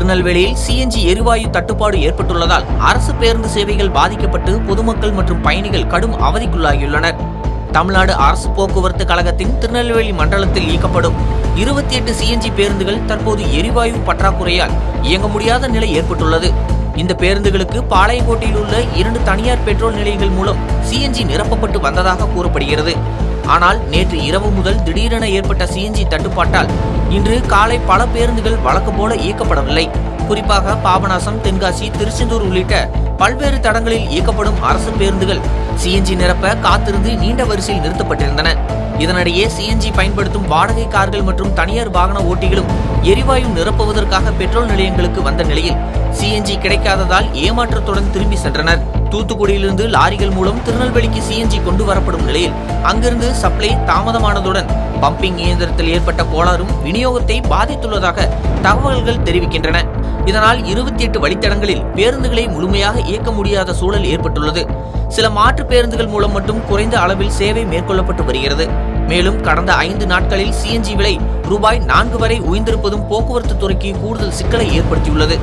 திருநெல்வேலியில் சிஎன்ஜி எரிவாயு தட்டுப்பாடு ஏற்பட்டுள்ளதால் அரசு பேருந்து சேவைகள் பாதிக்கப்பட்டு பொதுமக்கள் மற்றும் பயணிகள் கடும் அவதிக்குள்ளாகியுள்ளனர். தமிழ்நாடு அரசு போக்குவரத்து கழகத்தின் திருநெல்வேலி மண்டலத்தில் இயக்கப்படும் 28 சிஎன்ஜி பேருந்துகள் தற்போது எரிவாயு பற்றாக்குறையால் இயங்க முடியாத நிலை ஏற்பட்டுள்ளது. இந்த பேருந்துகளுக்கு பாளையங்கோட்டையில் உள்ள 2 தனியார் பெட்ரோல் நிலையங்கள் மூலம் சிஎன்ஜி நிரப்பப்பட்டு வந்ததாக கூறப்படுகிறது. ஆனால் நேற்று இரவு முதல் திடீரென ஏற்பட்ட சிஎன்ஜி தட்டுப்பாட்டால் இன்று காலை பல பேருந்துகள் வழக்கம் போல இயக்கப்படவில்லை. குறிப்பாக பாபநாசம், தென்காசி, திருச்செந்தூர் உள்ளிட்ட பல்வேறு தடங்களில் இயக்கப்படும் அரசு பேருந்துகள் சிஎன்ஜி நிரப்ப காத்திருந்து நீண்ட வரிசையில் நிறுத்தப்பட்டிருந்தன. இதனிடையே சிஎன்ஜி பயன்படுத்தும் வாடகை கார்கள் மற்றும் தனியார் வாகன ஓட்டிகளும் எரிவாயு நிரப்புவதற்காக பெட்ரோல் நிலையங்களுக்கு வந்த நிலையில் சிஎன்ஜி கிடைக்காததால் ஏமாற்றத்துடன் திரும்பி சென்றனர். தூத்துக்குடியிலிருந்து லாரிகள் மூலம் திருநெல்வேலிக்கு சிஎன்ஜி கொண்டு வரப்படும் நிலையில் அங்கிருந்து சப்ளை தாமதமானதுடன் பம்பிங் இயந்திரத்தில் ஏற்பட்ட கோளாறும் விநியோகத்தை பாதித்துள்ளதாக தகவல்கள் தெரிவிக்கின்றன. இதனால் 28 வழித்தடங்களில் பேருந்துகளை முழுமையாக இயக்க முடியாத சூழல் ஏற்பட்டுள்ளது. சில மாற்று பேருந்துகள் மூலம் மட்டும் குறைந்த அளவில் சேவை மேற்கொள்ளப்பட்டு வருகிறது. மேலும் கடந்த 5 நாட்களில் சிஎன்ஜி விலை ரூபாய் 4 வரை உயர்ந்திருப்பதும் போக்குவரத்து துறைக்கு கூடுதல் சிக்கலை ஏற்படுத்தியுள்ளது.